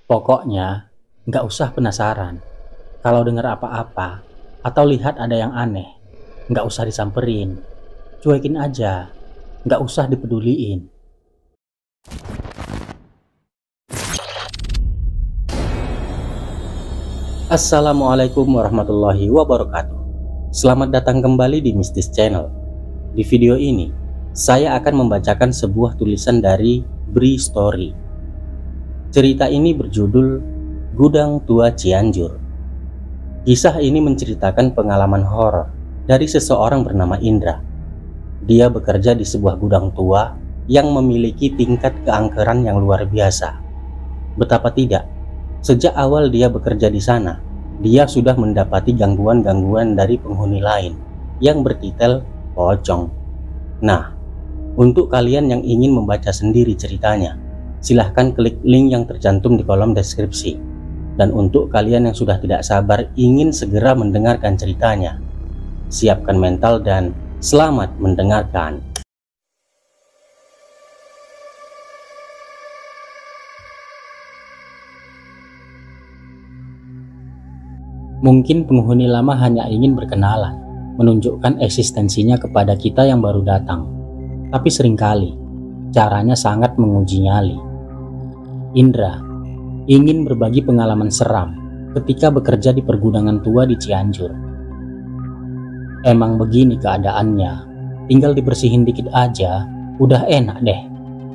Pokoknya, nggak usah penasaran. Kalau dengar apa-apa atau lihat ada yang aneh, nggak usah disamperin. Cuekin aja, nggak usah dipeduliin. Assalamualaikum warahmatullahi wabarakatuh. Selamat datang kembali di Mistis Channel. Di video ini, saya akan membacakan sebuah tulisan dari Bri Story. Cerita ini berjudul Gudang Tua Cianjur. Kisah ini menceritakan pengalaman horor dari seseorang bernama Indra. Dia bekerja di sebuah gudang tua yang memiliki tingkat keangkeran yang luar biasa. Betapa tidak, sejak awal dia bekerja di sana, dia sudah mendapati gangguan-gangguan dari penghuni lain yang bertitel pocong. Nah, untuk kalian yang ingin membaca sendiri ceritanya, silahkan klik link yang tercantum di kolom deskripsi. Dan untuk kalian yang sudah tidak sabar ingin segera mendengarkan ceritanya, siapkan mental dan selamat mendengarkan. Mungkin penghuni lama hanya ingin berkenalan, menunjukkan eksistensinya kepada kita yang baru datang. Tapi seringkali, caranya sangat menguji nyali. Indra ingin berbagi pengalaman seram ketika bekerja di pergudangan tua di Cianjur. Emang begini keadaannya, tinggal dibersihin dikit aja, udah enak deh,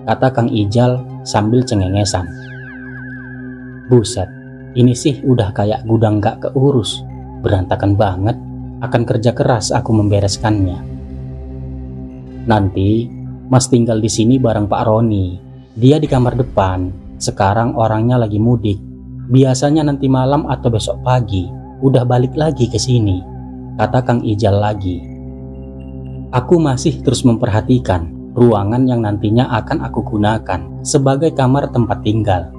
kata Kang Ijal sambil cengengesan. Buset, ini sih udah kayak gudang gak keurus, berantakan banget, akan kerja keras aku membereskannya. Nanti, Mas tinggal di sini bareng Pak Roni, dia di kamar depan. Sekarang orangnya lagi mudik. Biasanya nanti malam atau besok pagi udah balik lagi ke sini, kata Kang Ijal lagi. Aku masih terus memperhatikan ruangan yang nantinya akan aku gunakan sebagai kamar tempat tinggal.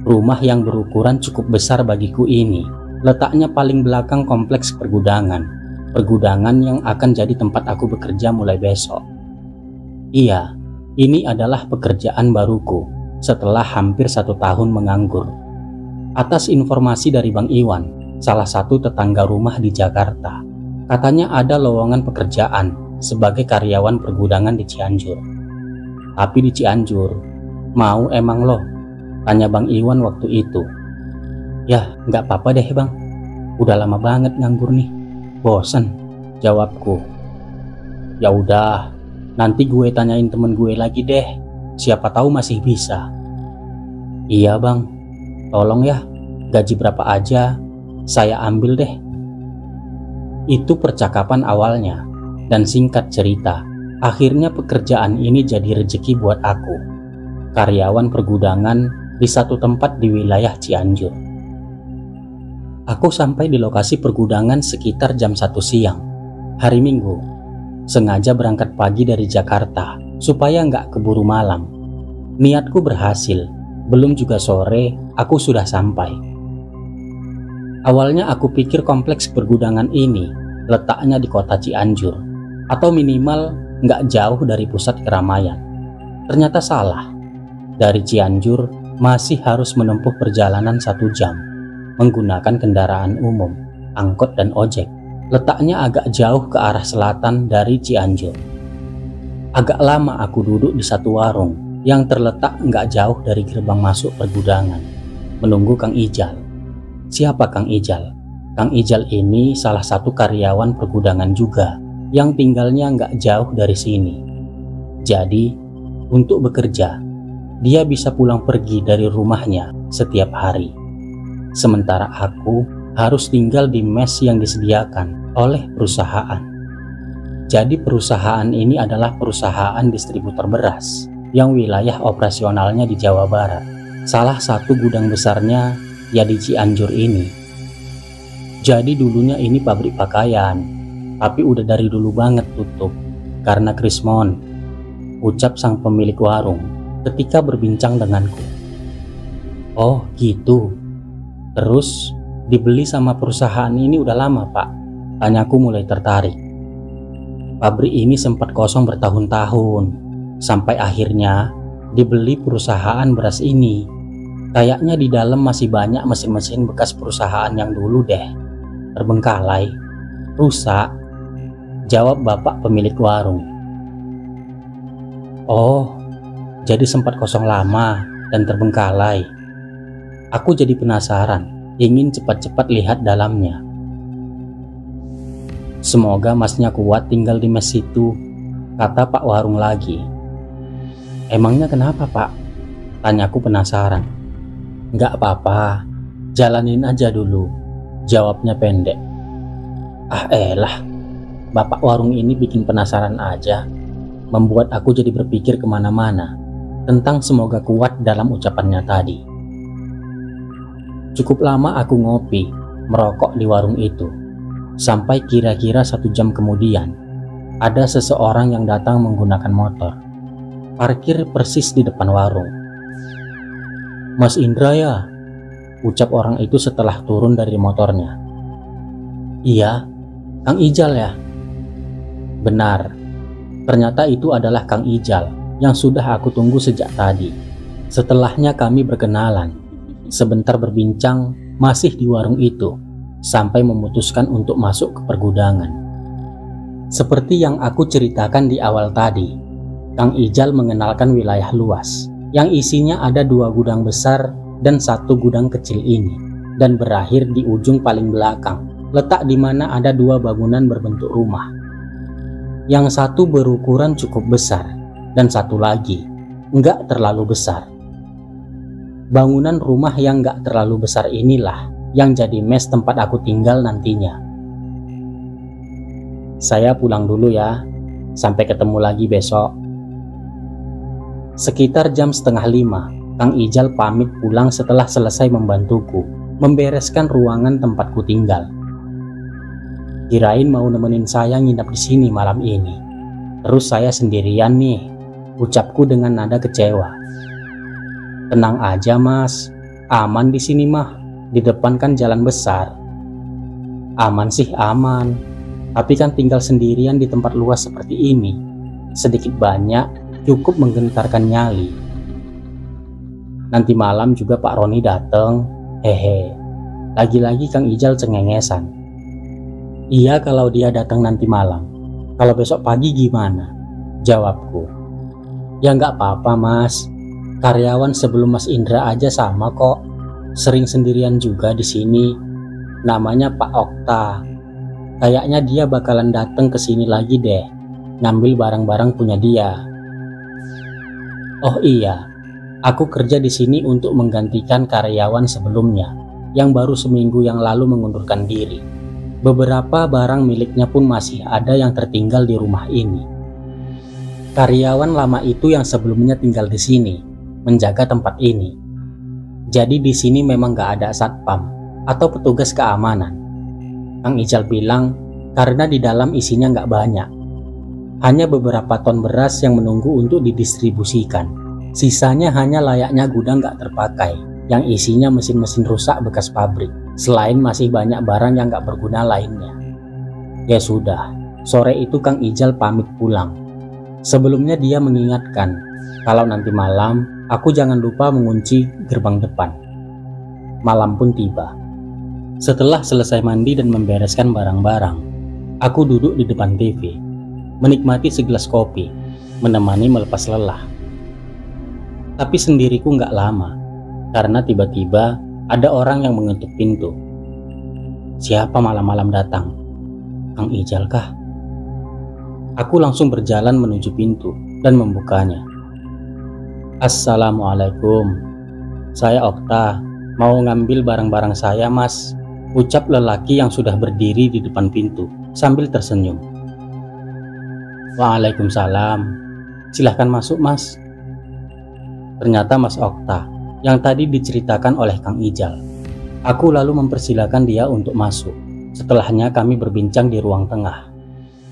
Rumah yang berukuran cukup besar bagiku ini letaknya paling belakang kompleks pergudangan. Pergudangan yang akan jadi tempat aku bekerja mulai besok. Iya, ini adalah pekerjaan baruku setelah hampir 1 tahun menganggur. Atas informasi dari Bang Iwan, salah satu tetangga rumah di Jakarta, katanya ada lowongan pekerjaan sebagai karyawan pergudangan di Cianjur. Tapi di Cianjur, mau emang lo? Tanya Bang Iwan waktu itu. Ya, nggak apa-apa deh bang, udah lama banget nganggur nih, bosan, jawabku. Ya udah, nanti gue tanyain temen gue lagi deh, siapa tahu masih bisa. Iya bang, tolong ya, gaji berapa aja, saya ambil deh. Itu percakapan awalnya, dan singkat cerita, akhirnya pekerjaan ini jadi rezeki buat aku. Karyawan pergudangan di satu tempat di wilayah Cianjur. Aku sampai di lokasi pergudangan sekitar jam 1 siang, hari Minggu. Sengaja berangkat pagi dari Jakarta, supaya nggak keburu malam. Niatku berhasil, belum juga sore aku sudah sampai. Awalnya aku pikir kompleks pergudangan ini letaknya di kota Cianjur, atau minimal nggak jauh dari pusat keramaian. Ternyata salah. Dari Cianjur masih harus menempuh perjalanan 1 jam menggunakan kendaraan umum, angkot dan ojek. Letaknya agak jauh ke arah selatan dari Cianjur. Agak lama aku duduk di satu warung yang terletak nggak jauh dari gerbang masuk pergudangan, menunggu Kang Ijal. Siapa Kang Ijal? Kang Ijal ini salah satu karyawan pergudangan juga, yang tinggalnya nggak jauh dari sini. Jadi, untuk bekerja, dia bisa pulang pergi dari rumahnya setiap hari. Sementara aku harus tinggal di mes yang disediakan oleh perusahaan. Jadi perusahaan ini adalah perusahaan distributor beras yang wilayah operasionalnya di Jawa Barat. Salah satu gudang besarnya ya di Cianjur ini. Jadi dulunya ini pabrik pakaian, tapi udah dari dulu banget tutup karena krismon, ucap sang pemilik warung ketika berbincang denganku. Oh gitu. Terus dibeli sama perusahaan ini udah lama pak? Tanyaku mulai tertarik. Pabrik ini sempat kosong bertahun-tahun, sampai akhirnya dibeli perusahaan beras ini. Kayaknya di dalam masih banyak mesin-mesin bekas perusahaan yang dulu deh. Terbengkalai, rusak, jawab bapak pemilik warung. Oh, jadi sempat kosong lama dan terbengkalai. Aku jadi penasaran, ingin cepat-cepat lihat dalamnya. Semoga masnya kuat tinggal di mes itu, kata Pak Warung lagi. Emangnya kenapa, Pak? Tanyaku penasaran. Nggak apa-apa, jalanin aja dulu, jawabnya pendek. Ah elah, bapak warung ini bikin penasaran aja, membuat aku jadi berpikir kemana-mana tentang semoga kuat dalam ucapannya tadi. Cukup lama aku ngopi, merokok di warung itu. Sampai kira-kira 1 jam kemudian, ada seseorang yang datang menggunakan motor. Parkir persis di depan warung. Mas Indra ya? Ucap orang itu setelah turun dari motornya. Iya, Kang Ijal ya? Benar, ternyata itu adalah Kang Ijal yang sudah aku tunggu sejak tadi. Setelahnya kami berkenalan. Sebentar berbincang masih di warung itu, sampai memutuskan untuk masuk ke pergudangan. Seperti yang aku ceritakan di awal tadi, Kang Ijal mengenalkan wilayah luas yang isinya ada 2 gudang besar dan 1 gudang kecil ini, dan berakhir di ujung paling belakang, letak di mana ada 2 bangunan berbentuk rumah. Yang satu berukuran cukup besar dan satu lagi enggak terlalu besar. Bangunan rumah yang enggak terlalu besar inilah yang jadi mes tempat aku tinggal nantinya. Saya pulang dulu ya, sampai ketemu lagi besok. Sekitar jam 4:30, Kang Ijal pamit pulang setelah selesai membantuku membereskan ruangan tempatku tinggal. Kirain mau nemenin saya nginap di sini malam ini. Terus saya sendirian nih, ucapku dengan nada kecewa. Tenang aja mas, aman di sini mah. Di depan kan jalan besar. Aman sih aman, tapi kan tinggal sendirian di tempat luas seperti ini, sedikit banyak cukup menggentarkan nyali. Nanti malam juga Pak Roni datang. Hehe. Lagi-lagi Kang Ijal cengengesan. Iya kalau dia datang nanti malam. Kalau besok pagi gimana? Jawabku. Ya nggak apa-apa mas. Karyawan sebelum Mas Indra aja sama kok. Sering sendirian juga di sini. Namanya Pak Okta. Kayaknya dia bakalan datang ke sini lagi deh, ngambil barang-barang punya dia. Oh iya, aku kerja di sini untuk menggantikan karyawan sebelumnya yang baru seminggu yang lalu mengundurkan diri. Beberapa barang miliknya pun masih ada yang tertinggal di rumah ini. Karyawan lama itu yang sebelumnya tinggal di sini, menjaga tempat ini. Jadi di sini memang gak ada satpam atau petugas keamanan. Kang Ijal bilang karena di dalam isinya gak banyak. Hanya beberapa ton beras yang menunggu untuk didistribusikan. Sisanya hanya layaknya gudang gak terpakai, yang isinya mesin-mesin rusak bekas pabrik. Selain masih banyak barang yang gak berguna lainnya. Ya sudah, sore itu Kang Ijal pamit pulang. Sebelumnya dia mengingatkan, kalau nanti malam aku jangan lupa mengunci gerbang depan. Malam pun tiba. Setelah selesai mandi dan membereskan barang-barang, aku duduk di depan TV, menikmati segelas kopi, menemani melepas lelah. Tapi sendiriku nggak lama, karena tiba-tiba ada orang yang mengetuk pintu. Siapa malam-malam datang? Kang Ijal kah? Aku langsung berjalan menuju pintu dan membukanya. Assalamualaikum, saya Okta, mau ngambil barang-barang saya mas, ucap lelaki yang sudah berdiri di depan pintu sambil tersenyum. Waalaikumsalam, silahkan masuk mas. Ternyata Mas Okta yang tadi diceritakan oleh Kang Ijal. Aku lalu mempersilahkan dia untuk masuk. Setelahnya kami berbincang di ruang tengah.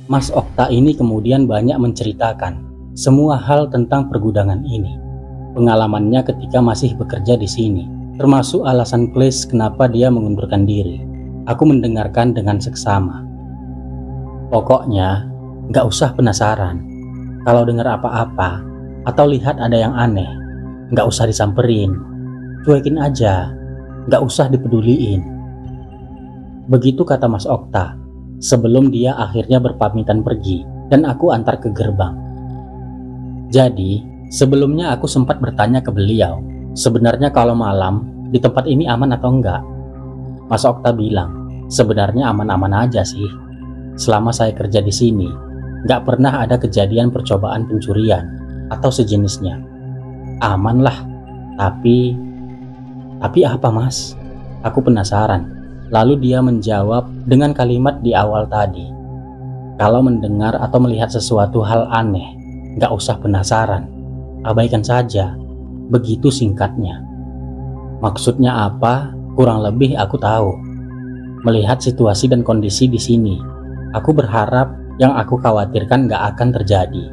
Mas Okta ini kemudian banyak menceritakan semua hal tentang pergudangan ini. Pengalamannya ketika masih bekerja di sini, termasuk alasan klis kenapa dia mengundurkan diri. Aku mendengarkan dengan seksama. Pokoknya, nggak usah penasaran. Kalau dengar apa-apa atau lihat ada yang aneh, nggak usah disamperin. cuekin aja, gak usah dipeduliin. Begitu kata Mas Okta, sebelum dia akhirnya berpamitan pergi dan aku antar ke gerbang. Jadi, sebelumnya aku sempat bertanya ke beliau, sebenarnya kalau malam di tempat ini aman atau enggak? Mas Okta bilang, sebenarnya aman-aman aja sih. Selama saya kerja di sini, nggak pernah ada kejadian percobaan pencurian atau sejenisnya. Aman lah, tapi apa Mas? Aku penasaran. Lalu dia menjawab dengan kalimat di awal tadi. Kalau mendengar atau melihat sesuatu hal aneh, nggak usah penasaran, abaikan saja. Begitu singkatnya. Maksudnya apa? Kurang lebih aku tahu. Melihat situasi dan kondisi di sini, aku berharap yang aku khawatirkan gak akan terjadi.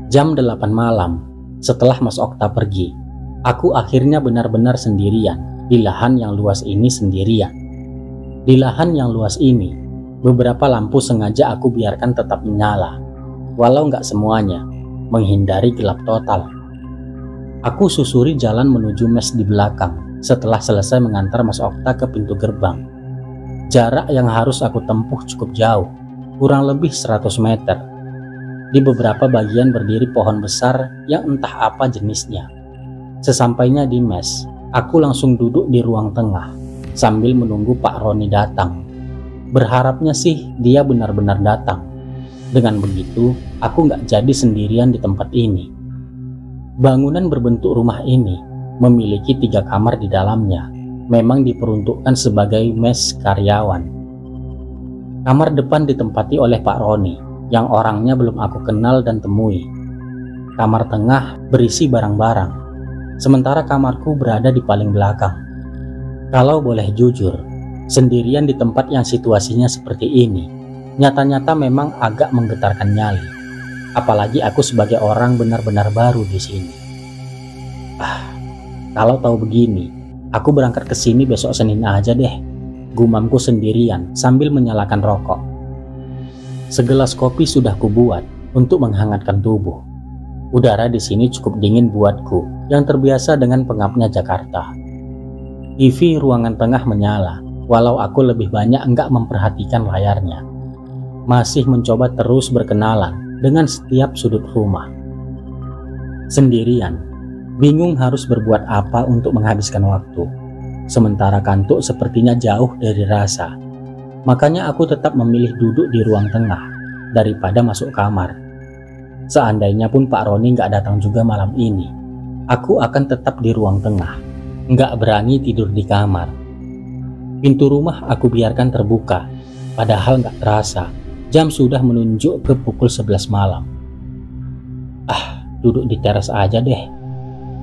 Jam 8 malam, setelah Mas Okta pergi, aku akhirnya benar-benar sendirian di lahan yang luas ini sendirian. Di lahan yang luas ini, beberapa lampu sengaja aku biarkan tetap menyala, walau gak semuanya, menghindari gelap total. Aku susuri jalan menuju mes di belakang setelah selesai mengantar Mas Okta ke pintu gerbang. Jarak yang harus aku tempuh cukup jauh, kurang lebih 100 meter. Di beberapa bagian berdiri pohon besar yang entah apa jenisnya. Sesampainya di mes, aku langsung duduk di ruang tengah sambil menunggu Pak Roni datang. Berharapnya sih dia benar-benar datang. Dengan begitu, aku nggak jadi sendirian di tempat ini. Bangunan berbentuk rumah ini memiliki 3 kamar di dalamnya. Memang diperuntukkan sebagai mes karyawan. Kamar depan ditempati oleh Pak Roni, yang orangnya belum aku kenal dan temui. Kamar tengah berisi barang-barang, sementara kamarku berada di paling belakang. Kalau boleh jujur, sendirian di tempat yang situasinya seperti ini, nyata-nyata memang agak menggetarkan nyali. Apalagi aku sebagai orang benar-benar baru di sini. Kalau tahu begini, aku berangkat ke sini besok Senin aja deh. Gumamku sendirian sambil menyalakan rokok. Segelas kopi sudah kubuat untuk menghangatkan tubuh. Udara di sini cukup dingin buatku yang terbiasa dengan pengapnya Jakarta. TV ruangan tengah menyala, walau aku lebih banyak enggak memperhatikan layarnya. Masih mencoba terus berkenalan dengan setiap sudut rumah. Sendirian, bingung harus berbuat apa untuk menghabiskan waktu. Sementara kantuk sepertinya jauh dari rasa. Makanya aku tetap memilih duduk di ruang tengah daripada masuk kamar. Seandainya pun Pak Roni nggak datang juga malam ini, aku akan tetap di ruang tengah, nggak berani tidur di kamar. Pintu rumah aku biarkan terbuka, padahal nggak terasa jam sudah menunjuk ke pukul 11 malam. Duduk di teras aja deh.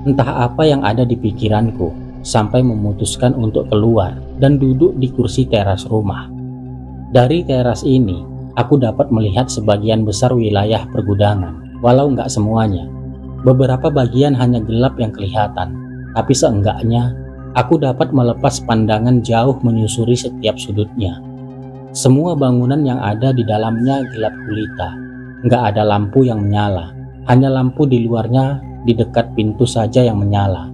Entah apa yang ada di pikiranku sampai memutuskan untuk keluar dan duduk di kursi teras rumah. Dari teras ini, aku dapat melihat sebagian besar wilayah pergudangan, walau nggak semuanya. Beberapa bagian hanya gelap yang kelihatan, tapi seenggaknya aku dapat melepas pandangan jauh menyusuri setiap sudutnya. Semua bangunan yang ada di dalamnya gelap gulita, nggak ada lampu yang menyala, hanya lampu di luarnya di dekat pintu saja yang menyala.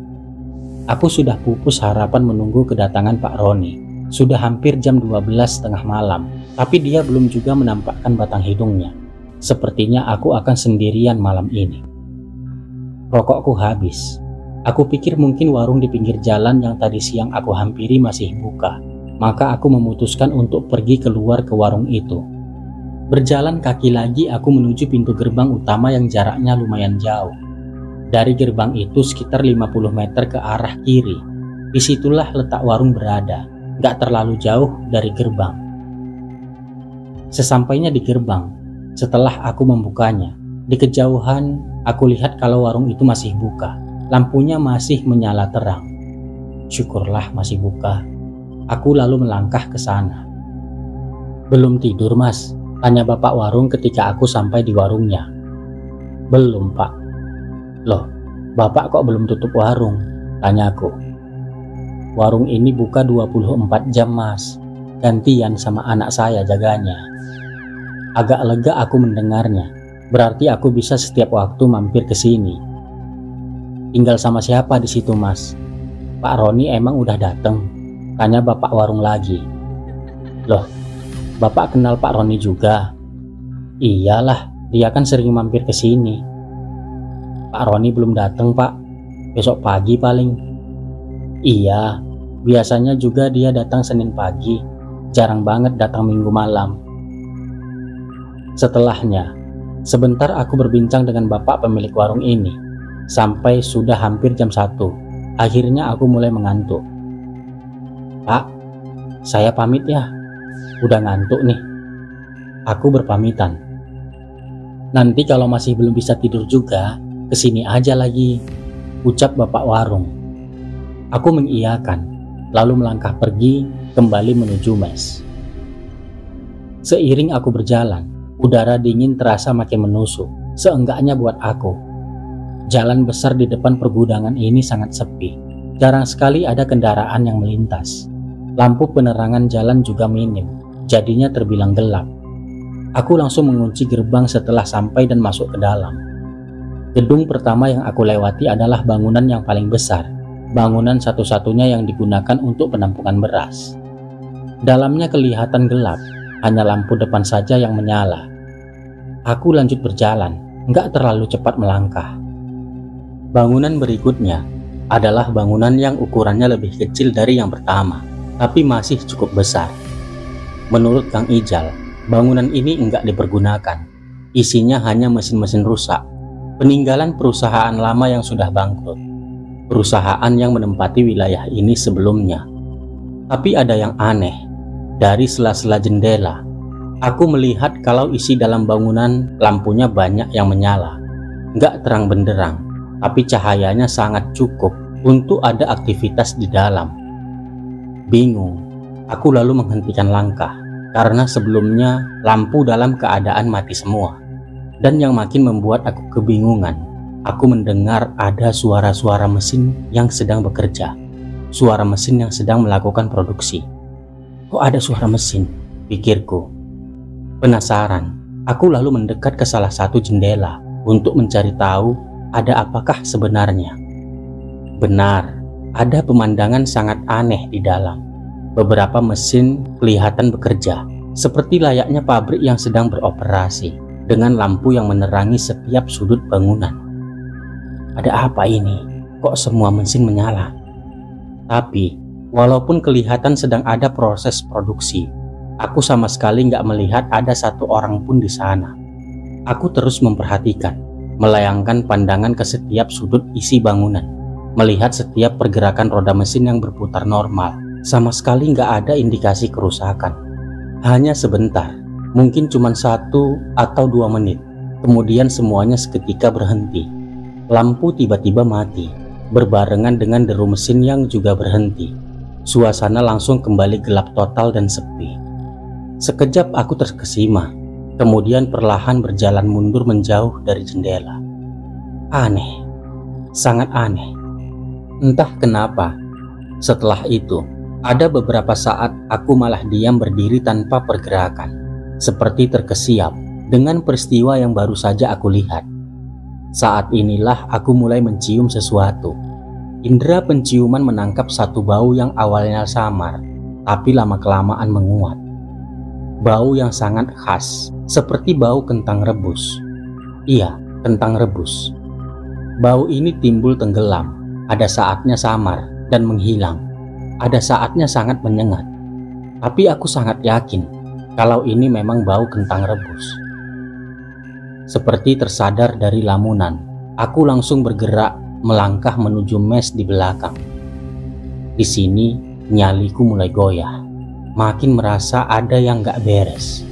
Aku sudah pupus harapan menunggu kedatangan Pak Roni. Sudah hampir jam 12:30 malam, tapi dia belum juga menampakkan batang hidungnya. Sepertinya aku akan sendirian malam ini. Rokokku habis. Aku pikir mungkin warung di pinggir jalan yang tadi siang aku hampiri masih buka. Maka aku memutuskan untuk pergi keluar ke warung itu. Berjalan kaki lagi aku menuju pintu gerbang utama yang jaraknya lumayan jauh. Dari gerbang itu sekitar 50 meter ke arah kiri. Disitulah letak warung berada, gak terlalu jauh dari gerbang. Sesampainya di gerbang, setelah aku membukanya, di kejauhan aku lihat kalau warung itu masih buka. Lampunya masih menyala terang. Syukurlah masih buka. Aku lalu melangkah ke sana. "Belum tidur, Mas?" tanya bapak warung ketika aku sampai di warungnya. "Belum, Pak." "Loh, Bapak kok belum tutup warung?" tanyaku. "Warung ini buka 24 jam, Mas. Gantian sama anak saya jaganya." Agak lega aku mendengarnya. Berarti aku bisa setiap waktu mampir ke sini. Tinggal sama siapa di situ, Mas? Pak Roni emang udah dateng? Tanya bapak warung lagi. Loh, bapak kenal Pak Roni juga? Iyalah, dia kan sering mampir ke sini. Pak Roni belum dateng, Pak. Besok pagi paling. Iya, biasanya juga dia datang Senin pagi. Jarang banget datang Minggu malam. Setelahnya, sebentar aku berbincang dengan bapak pemilik warung ini. Sampai sudah hampir jam 1. Akhirnya aku mulai mengantuk. Pak, saya pamit ya. Udah ngantuk nih. Aku berpamitan. Nanti kalau masih belum bisa tidur juga, kesini aja lagi, ucap bapak warung. Aku mengiyakan, lalu melangkah pergi kembali menuju mes. Seiring aku berjalan, udara dingin terasa makin menusuk, seenggaknya buat aku. Jalan besar di depan pergudangan ini sangat sepi. Jarang sekali ada kendaraan yang melintas. Lampu penerangan jalan juga minim, jadinya terbilang gelap. Aku langsung mengunci gerbang setelah sampai dan masuk ke dalam. Gedung pertama yang aku lewati adalah bangunan yang paling besar. Bangunan satu-satunya yang digunakan untuk penampungan beras. Dalamnya kelihatan gelap, hanya lampu depan saja yang menyala. Aku lanjut berjalan, nggak terlalu cepat melangkah. Bangunan berikutnya adalah bangunan yang ukurannya lebih kecil dari yang pertama, tapi masih cukup besar. Menurut Kang Ijal, bangunan ini enggak dipergunakan. Isinya hanya mesin-mesin rusak, peninggalan perusahaan lama yang sudah bangkrut, perusahaan yang menempati wilayah ini sebelumnya. Tapi ada yang aneh. Dari sela-sela jendela, aku melihat kalau isi dalam bangunan lampunya banyak yang menyala. Enggak terang benderang, tapi cahayanya sangat cukup untuk ada aktivitas di dalam. Bingung, aku lalu menghentikan langkah karena sebelumnya lampu dalam keadaan mati semua. Dan yang makin membuat aku kebingungan, aku mendengar ada suara-suara mesin yang sedang bekerja. Suara mesin yang sedang melakukan produksi. Kok ada suara mesin? Pikirku. Penasaran, aku lalu mendekat ke salah satu jendela untuk mencari tahu ada apakah sebenarnya. Benar, ada pemandangan sangat aneh di dalam. Beberapa mesin kelihatan bekerja, seperti layaknya pabrik yang sedang beroperasi, dengan lampu yang menerangi setiap sudut bangunan. Ada apa ini? Kok semua mesin menyala? Tapi, walaupun kelihatan sedang ada proses produksi, aku sama sekali nggak melihat ada satu orang pun di sana. Aku terus memperhatikan, melayangkan pandangan ke setiap sudut isi bangunan, melihat setiap pergerakan roda mesin yang berputar normal. Sama sekali nggak ada indikasi kerusakan. Hanya sebentar, mungkin cuma 1 atau 2 menit, kemudian semuanya seketika berhenti. Lampu tiba-tiba mati, berbarengan dengan deru mesin yang juga berhenti. Suasana langsung kembali gelap total dan sepi. Sekejap aku terkesima, kemudian perlahan berjalan mundur menjauh dari jendela. Aneh, sangat aneh. Entah kenapa, setelah itu, ada beberapa saat aku malah diam berdiri tanpa pergerakan, seperti terkesiap dengan peristiwa yang baru saja aku lihat. Saat inilah aku mulai mencium sesuatu. Indera penciuman menangkap satu bau yang awalnya samar, tapi lama-kelamaan menguat. Bau yang sangat khas, seperti bau kentang rebus. Iya, kentang rebus. Bau ini timbul tenggelam, ada saatnya samar dan menghilang, ada saatnya sangat menyengat. Tapi aku sangat yakin kalau ini memang bau kentang rebus. Seperti tersadar dari lamunan, aku langsung bergerak melangkah menuju mes di belakang. Di sini nyaliku mulai goyah, makin merasa ada yang gak beres.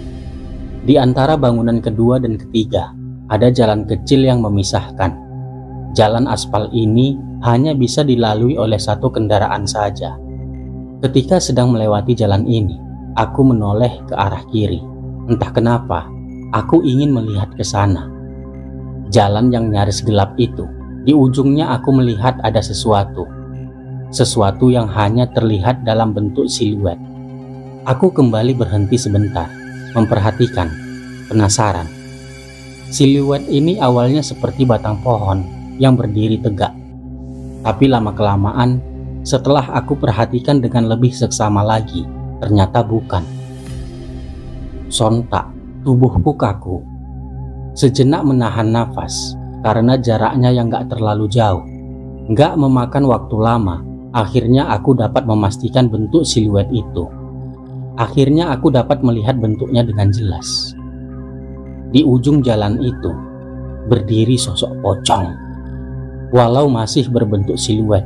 Di antara bangunan kedua dan ketiga, ada jalan kecil yang memisahkan. Jalan aspal ini hanya bisa dilalui oleh satu kendaraan saja. Ketika sedang melewati jalan ini, aku menoleh ke arah kiri. Entah kenapa, aku ingin melihat ke sana. Jalan yang nyaris gelap itu, di ujungnya aku melihat ada sesuatu. Sesuatu yang hanya terlihat dalam bentuk siluet. Aku kembali berhenti sebentar, memperhatikan, penasaran. Siluet ini awalnya seperti batang pohon yang berdiri tegak, Tapi lama-kelamaan, setelah aku perhatikan dengan lebih seksama lagi, ternyata bukan. Sontak, tubuhku kaku. Sejenak menahan nafas, karena jaraknya yang gak terlalu jauh. Gak memakan waktu lama, akhirnya aku dapat memastikan bentuk siluet itu. Akhirnya aku dapat melihat bentuknya dengan jelas. Di ujung jalan itu, berdiri sosok pocong. Walau masih berbentuk siluet,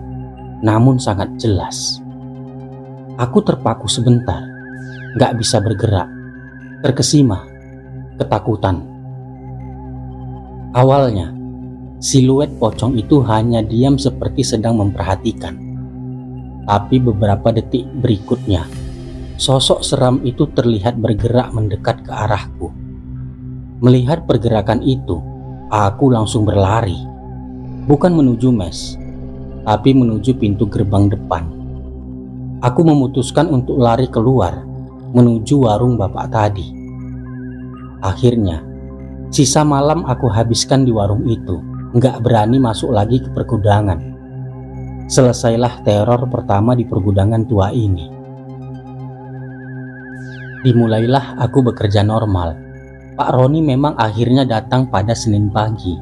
namun sangat jelas. Aku terpaku sebentar, gak bisa bergerak, terkesima, ketakutan. Awalnya, siluet pocong itu hanya diam seperti sedang memperhatikan. Tapi beberapa detik berikutnya, sosok seram itu terlihat bergerak mendekat ke arahku. Melihat pergerakan itu, aku langsung berlari. Bukan menuju mes, tapi menuju pintu gerbang depan. Aku memutuskan untuk lari keluar, menuju warung bapak tadi. Akhirnya, sisa malam aku habiskan di warung itu, nggak berani masuk lagi ke pergudangan. Selesailah teror pertama di pergudangan tua ini. Dimulailah aku bekerja normal. Pak Roni memang akhirnya datang pada Senin pagi.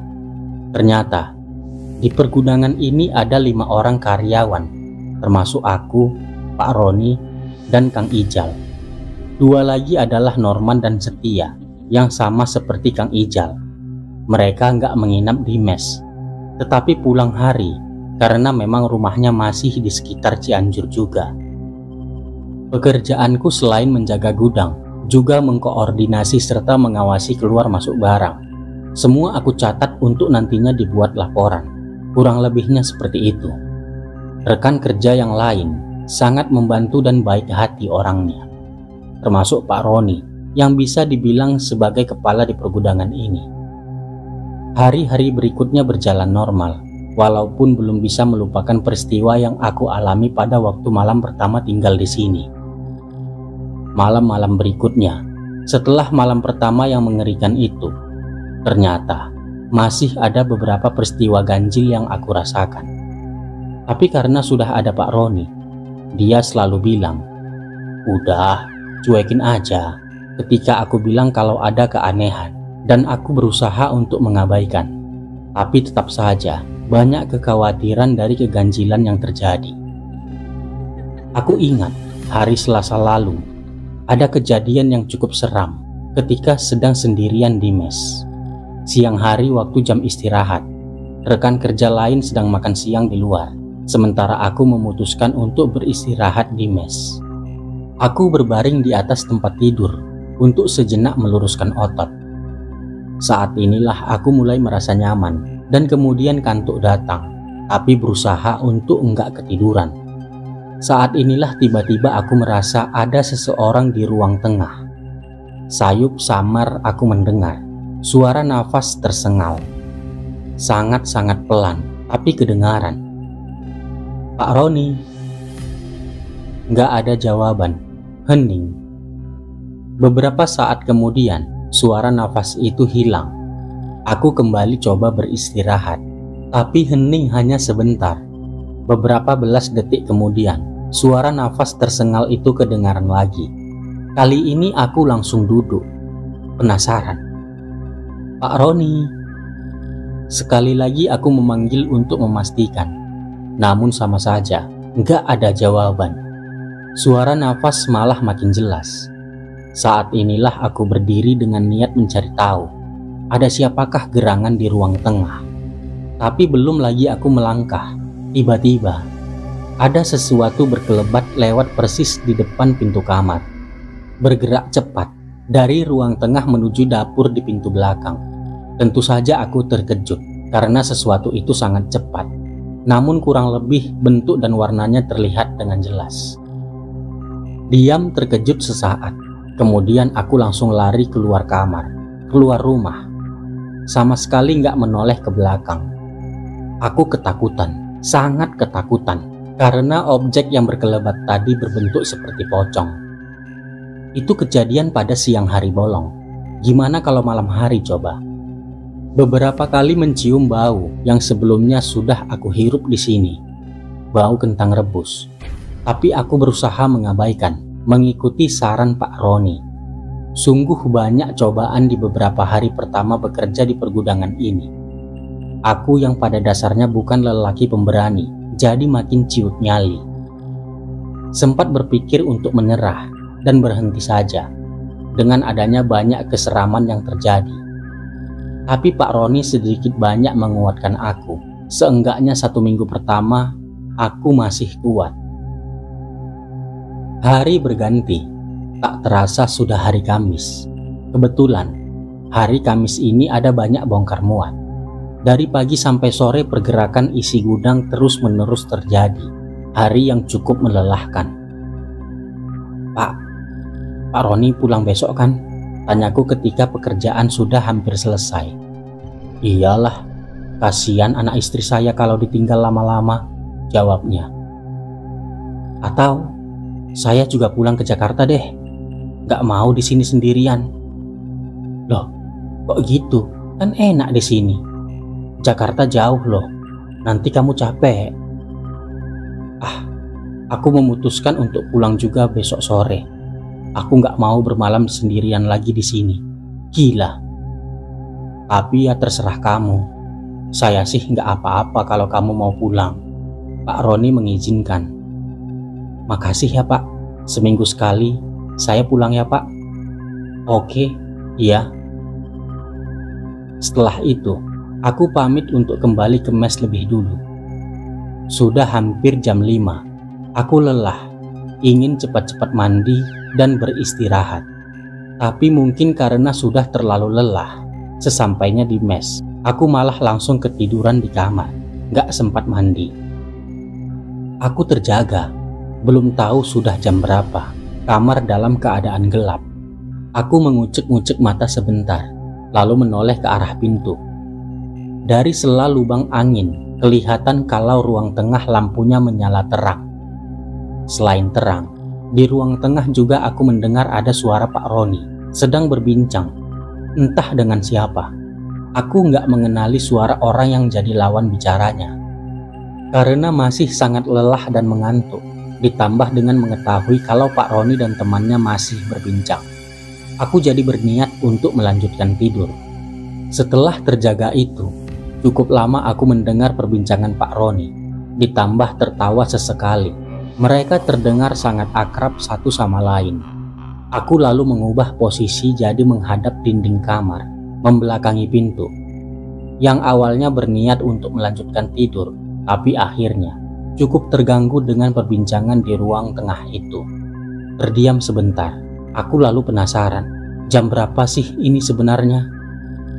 Ternyata, di pergudangan ini ada 5 orang karyawan, termasuk aku, Pak Roni, dan Kang Ijal. 2 lagi adalah Norman dan Setia, yang sama seperti Kang Ijal. Mereka nggak menginap di mes, tetapi pulang hari, karena memang rumahnya masih di sekitar Cianjur juga. Pekerjaanku selain menjaga gudang, juga mengkoordinasi serta mengawasi keluar masuk barang. Semua aku catat untuk nantinya dibuat laporan. Kurang lebihnya seperti itu. Rekan kerja yang lain sangat membantu dan baik hati orangnya, termasuk Pak Roni yang bisa dibilang sebagai kepala di pergudangan ini. Hari-hari berikutnya berjalan normal, walaupun belum bisa melupakan peristiwa yang aku alami pada waktu malam pertama tinggal di sini. Malam-malam berikutnya, setelah malam pertama yang mengerikan itu, ternyata masih ada beberapa peristiwa ganjil yang aku rasakan. Tapi karena sudah ada Pak Roni, dia selalu bilang, "Udah, cuekin aja." Ketika aku bilang kalau ada keanehan, dan aku berusaha untuk mengabaikan. Tapi tetap saja, banyak kekhawatiran dari keganjilan yang terjadi. Aku ingat, hari Selasa lalu, ada kejadian yang cukup seram ketika sedang sendirian di mes. Siang hari waktu jam istirahat, rekan kerja lain sedang makan siang di luar, sementara aku memutuskan untuk beristirahat di mes. Aku berbaring di atas tempat tidur untuk sejenak meluruskan otot. Saat inilah aku mulai merasa nyaman dan kemudian kantuk datang, tapi berusaha untuk enggak ketiduran. Saat inilah tiba-tiba aku merasa ada seseorang di ruang tengah. Sayup samar aku mendengar suara nafas tersengal. Sangat-sangat pelan, tapi kedengaran. "Pak Roni." Nggak ada jawaban, hening. Beberapa saat kemudian, suara nafas itu hilang. Aku kembali coba beristirahat, tapi hening hanya sebentar. Beberapa belas detik kemudian, suara nafas tersengal itu kedengaran lagi. Kali ini aku langsung duduk, penasaran. "Pak Roni." Sekali lagi aku memanggil untuk memastikan, namun sama saja, nggak ada jawaban. Suara nafas malah makin jelas. Saat inilah aku berdiri dengan niat mencari tahu, ada siapakah gerangan di ruang tengah. Tapi belum lagi aku melangkah, tiba-tiba ada sesuatu berkelebat lewat persis di depan pintu kamar. Bergerak cepat dari ruang tengah menuju dapur di pintu belakang. Tentu saja aku terkejut karena sesuatu itu sangat cepat, namun kurang lebih bentuk dan warnanya terlihat dengan jelas. Diam terkejut sesaat, kemudian aku langsung lari keluar kamar, keluar rumah. Sama sekali nggak menoleh ke belakang. Aku ketakutan, sangat ketakutan, karena objek yang berkelebat tadi berbentuk seperti pocong. Itu kejadian pada siang hari bolong. Gimana kalau malam hari coba? Beberapa kali mencium bau yang sebelumnya sudah aku hirup di sini. bau kentang rebus. Tapi aku berusaha mengabaikan, mengikuti saran Pak Roni. Sungguh banyak cobaan di beberapa hari pertama bekerja di pergudangan ini. Aku yang pada dasarnya bukan lelaki pemberani, jadi makin ciut nyali. Sempat berpikir untuk menyerah dan berhenti saja dengan adanya banyak keseraman yang terjadi. Tapi Pak Roni sedikit banyak menguatkan aku. Seenggaknya 1 minggu pertama, aku masih kuat. Hari berganti, tak terasa sudah hari Kamis. Kebetulan, hari Kamis ini ada banyak bongkar muat. Dari pagi sampai sore pergerakan isi gudang terus-menerus terjadi. Hari yang cukup melelahkan. Pak Roni pulang besok kan? Tanyaku ketika pekerjaan sudah hampir selesai. Iyalah, kasihan anak istri saya kalau ditinggal lama-lama, jawabnya. Atau saya juga pulang ke Jakarta deh, gak mau di sini sendirian. Loh, kok gitu? Kan enak di sini. Jakarta jauh loh, nanti kamu capek. Aku memutuskan untuk pulang juga besok sore. Aku gak mau bermalam sendirian lagi di sini. Gila. Tapi ya terserah kamu. Saya sih gak apa-apa kalau kamu mau pulang. Pak Roni mengizinkan. Makasih ya Pak. Seminggu sekali saya pulang ya Pak. Oke, iya. Setelah itu, aku pamit untuk kembali ke mes lebih dulu. Sudah hampir jam 5. Aku lelah. Ingin cepat-cepat mandi dan beristirahat. Tapi mungkin karena sudah terlalu lelah, sesampainya di mes, aku malah langsung ketiduran di kamar, gak sempat mandi. Aku terjaga, belum tahu sudah jam berapa, kamar dalam keadaan gelap. Aku mengucek-ngucek mata sebentar, lalu menoleh ke arah pintu. Dari sela lubang angin, kelihatan kalau ruang tengah lampunya menyala terang. Selain terang, di ruang tengah juga aku mendengar ada suara Pak Roni sedang berbincang, entah dengan siapa. Aku nggak mengenali suara orang yang jadi lawan bicaranya. Karena masih sangat lelah dan mengantuk, ditambah dengan mengetahui kalau Pak Roni dan temannya masih berbincang, aku jadi berniat untuk melanjutkan tidur. Setelah terjaga itu, cukup lama aku mendengar perbincangan Pak Roni, ditambah tertawa sesekali. Mereka terdengar sangat akrab satu sama lain. Aku lalu mengubah posisi jadi menghadap dinding kamar, membelakangi pintu. Yang awalnya berniat untuk melanjutkan tidur, tapi akhirnya cukup terganggu dengan perbincangan di ruang tengah itu. Terdiam sebentar, aku lalu penasaran, jam berapa sih ini sebenarnya?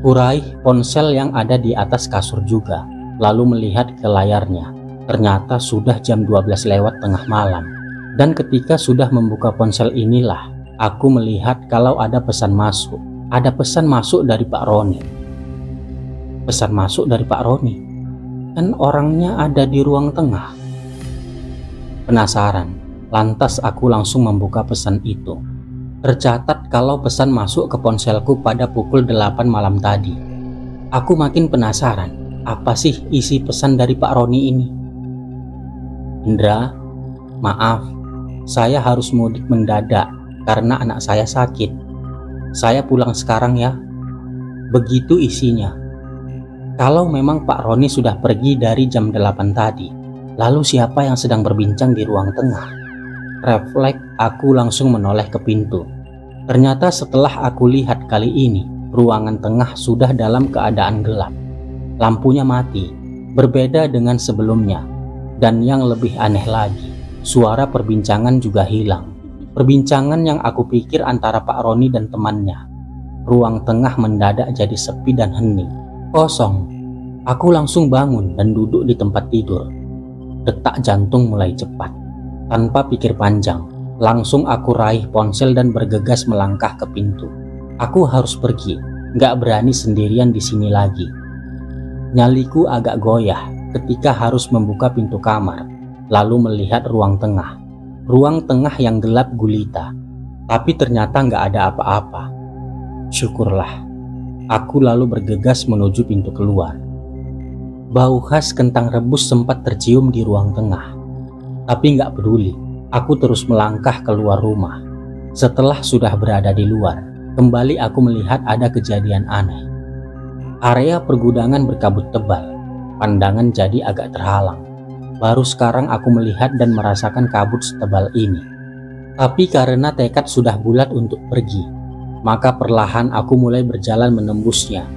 Kuraih ponsel yang ada di atas kasur juga, lalu melihat ke layarnya. Ternyata sudah jam 12 lewat tengah malam. Dan ketika sudah membuka ponsel inilah, aku melihat kalau ada pesan masuk. Ada pesan masuk dari Pak Roni. Pesan masuk dari Pak Roni? Kan orangnya ada di ruang tengah. Penasaran, lantas aku langsung membuka pesan itu. Tercatat kalau pesan masuk ke ponselku pada pukul 8 malam tadi. Aku makin penasaran, apa sih isi pesan dari Pak Roni ini? Indra, maaf, saya harus mudik mendadak karena anak saya sakit. Saya pulang sekarang ya. Begitu isinya. Kalau memang Pak Roni sudah pergi dari jam 8 tadi, lalu siapa yang sedang berbincang di ruang tengah? Refleks aku langsung menoleh ke pintu. Ternyata setelah aku lihat kali ini, ruangan tengah sudah dalam keadaan gelap. Lampunya mati, berbeda dengan sebelumnya. Dan yang lebih aneh lagi, suara perbincangan juga hilang. Perbincangan yang aku pikir antara Pak Roni dan temannya. Ruang tengah mendadak jadi sepi dan hening. Kosong. Aku langsung bangun dan duduk di tempat tidur. Detak jantung mulai cepat. Tanpa pikir panjang, langsung aku raih ponsel dan bergegas melangkah ke pintu. Aku harus pergi, gak berani sendirian di sini lagi. Nyaliku agak goyah ketika harus membuka pintu kamar, lalu melihat ruang tengah. Ruang tengah yang gelap gulita, tapi ternyata nggak ada apa-apa. Syukurlah. Aku lalu bergegas menuju pintu keluar. Bau khas kentang rebus sempat tercium di ruang tengah. Tapi nggak peduli, aku terus melangkah keluar rumah. Setelah sudah berada di luar, kembali aku melihat ada kejadian aneh. Area pergudangan berkabut tebal, pandangan jadi agak terhalang. Baru sekarang aku melihat dan merasakan kabut setebal ini. Tapi karena tekad sudah bulat untuk pergi, maka perlahan aku mulai berjalan menembusnya,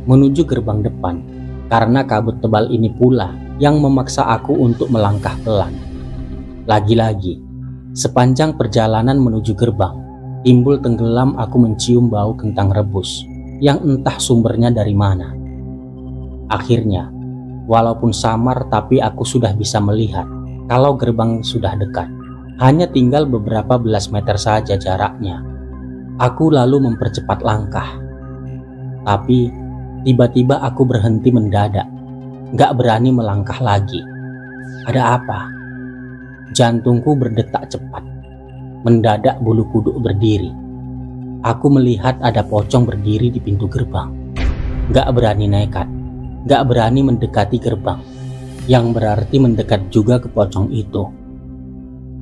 menuju gerbang depan. Karena kabut tebal ini pula yang memaksa aku untuk melangkah pelan. Lagi-lagi, sepanjang perjalanan menuju gerbang, timbul tenggelam aku mencium bau kentang rebus, yang entah sumbernya dari mana. Akhirnya, walaupun samar tapi aku sudah bisa melihat kalau gerbang sudah dekat. Hanya tinggal beberapa belas meter saja jaraknya. Aku lalu mempercepat langkah. Tapi tiba-tiba aku berhenti mendadak. Gak berani melangkah lagi. Ada apa? Jantungku berdetak cepat. Mendadak bulu kuduk berdiri. Aku melihat ada pocong berdiri di pintu gerbang. Gak berani nekat. Gak berani mendekati gerbang. Yang berarti mendekat juga ke pocong itu.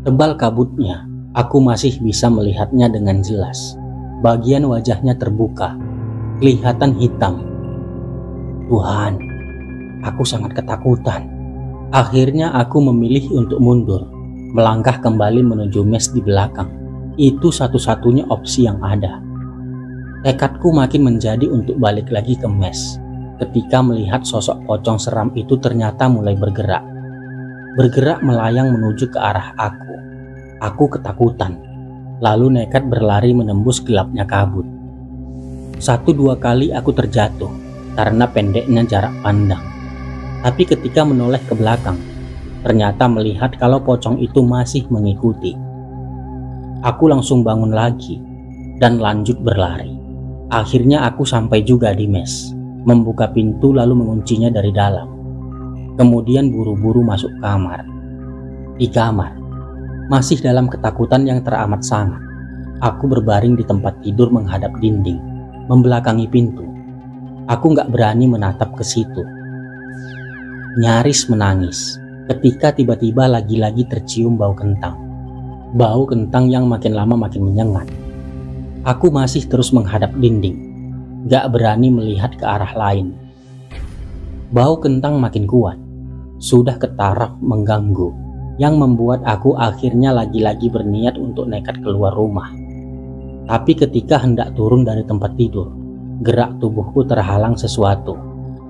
Tebal kabutnya, aku masih bisa melihatnya dengan jelas. Bagian wajahnya terbuka, kelihatan hitam. Tuhan, aku sangat ketakutan. Akhirnya aku memilih untuk mundur, melangkah kembali menuju mes di belakang. Itu satu-satunya opsi yang ada. Tekadku makin menjadi untuk balik lagi ke mes, ketika melihat sosok pocong seram itu ternyata mulai bergerak. Bergerak melayang menuju ke arah aku. Aku ketakutan, lalu nekat berlari menembus gelapnya kabut. 1-2 kali aku terjatuh karena pendeknya jarak pandang. Tapi ketika menoleh ke belakang, ternyata melihat kalau pocong itu masih mengikuti. Aku langsung bangun lagi dan lanjut berlari. Akhirnya aku sampai juga di mes, membuka pintu lalu menguncinya dari dalam. Kemudian buru-buru masuk kamar. Di kamar, masih dalam ketakutan yang teramat sangat, aku berbaring di tempat tidur menghadap dinding, membelakangi pintu. Aku gak berani menatap ke situ. Nyaris menangis ketika tiba-tiba lagi-lagi tercium bau kentang. Bau kentang yang makin lama makin menyengat. Aku masih terus menghadap dinding, gak berani melihat ke arah lain. Bau kentang makin kuat, sudah ke taraf mengganggu, yang membuat aku akhirnya lagi-lagi berniat untuk nekat keluar rumah. Tapi ketika hendak turun dari tempat tidur, gerak tubuhku terhalang sesuatu.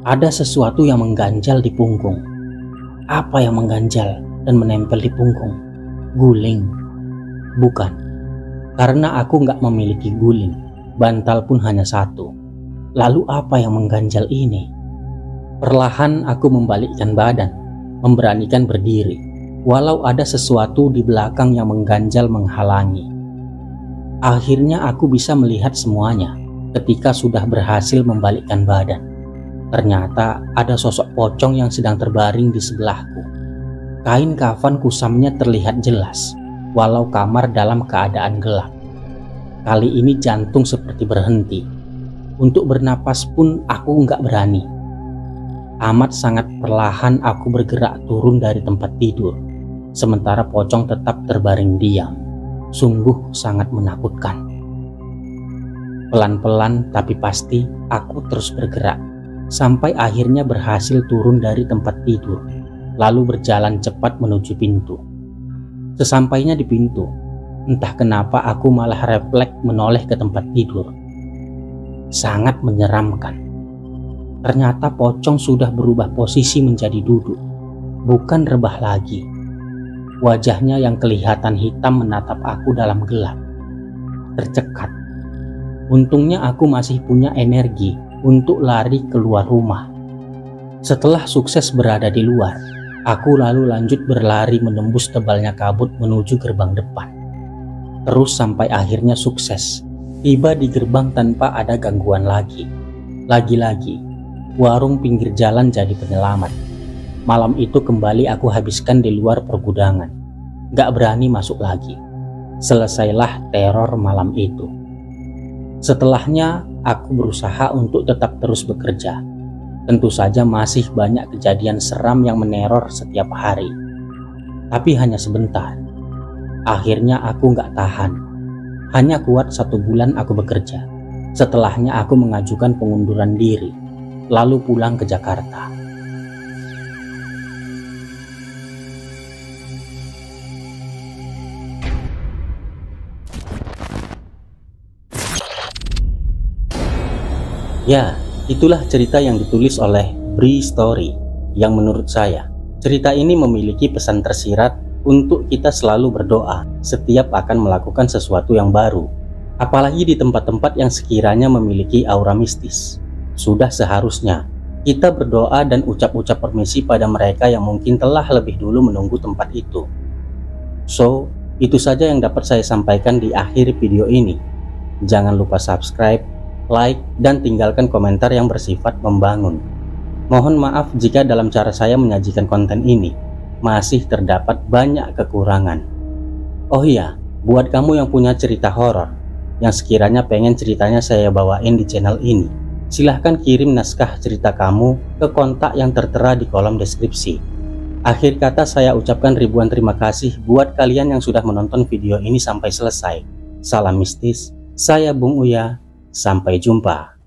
Ada sesuatu yang mengganjal di punggung. Apa yang mengganjal dan menempel di punggung? Guling? Bukan, karena aku nggak memiliki guling. Bantal pun hanya satu. Lalu apa yang mengganjal ini? Perlahan aku membalikkan badan, memberanikan berdiri, walau ada sesuatu di belakang yang mengganjal menghalangi. Akhirnya aku bisa melihat semuanya ketika sudah berhasil membalikkan badan. Ternyata ada sosok pocong yang sedang terbaring di sebelahku. Kain kafan kusamnya terlihat jelas, walau kamar dalam keadaan gelap. Kali ini jantung seperti berhenti. Untuk bernapas pun aku nggak berani. Amat sangat perlahan aku bergerak turun dari tempat tidur, sementara pocong tetap terbaring diam. Sungguh sangat menakutkan. Pelan-pelan tapi pasti aku terus bergerak, sampai akhirnya berhasil turun dari tempat tidur, lalu berjalan cepat menuju pintu. Sesampainya di pintu, entah kenapa aku malah refleks menoleh ke tempat tidur. Sangat menyeramkan. Ternyata pocong sudah berubah posisi menjadi duduk, bukan rebah lagi. Wajahnya yang kelihatan hitam menatap aku dalam gelap, tercekat. Untungnya aku masih punya energi untuk lari keluar rumah. Setelah sukses berada di luar, aku lalu lanjut berlari menembus tebalnya kabut menuju gerbang depan. Terus sampai akhirnya sukses, tiba di gerbang tanpa ada gangguan lagi. Lagi-lagi, warung pinggir jalan jadi penyelamat. Malam itu kembali aku habiskan di luar pergudangan. Gak berani masuk lagi. Selesailah teror malam itu. Setelahnya, aku berusaha untuk tetap terus bekerja. Tentu saja masih banyak kejadian seram yang meneror setiap hari. tapi hanya sebentar. Akhirnya aku nggak tahan. Hanya kuat 1 bulan aku bekerja. Setelahnya aku mengajukan pengunduran diri, lalu pulang ke Jakarta. Ya, itulah cerita yang ditulis oleh Bri Story, yang menurut saya, cerita ini memiliki pesan tersirat untuk kita selalu berdoa setiap akan melakukan sesuatu yang baru, apalagi di tempat-tempat yang sekiranya memiliki aura mistis. Sudah seharusnya kita berdoa dan ucap-ucap permisi pada mereka yang mungkin telah lebih dulu menunggu tempat itu. So, itu saja yang dapat saya sampaikan di akhir video ini. Jangan lupa subscribe, like, dan tinggalkan komentar yang bersifat membangun. Mohon maaf jika dalam cara saya menyajikan konten ini masih terdapat banyak kekurangan. Oh iya, buat kamu yang punya cerita horor yang sekiranya pengen ceritanya saya bawain di channel ini, silahkan kirim naskah cerita kamu ke kontak yang tertera di kolom deskripsi. Akhir kata saya ucapkan ribuan terima kasih buat kalian yang sudah menonton video ini sampai selesai. Salam mistis, saya Bung Uya, sampai jumpa.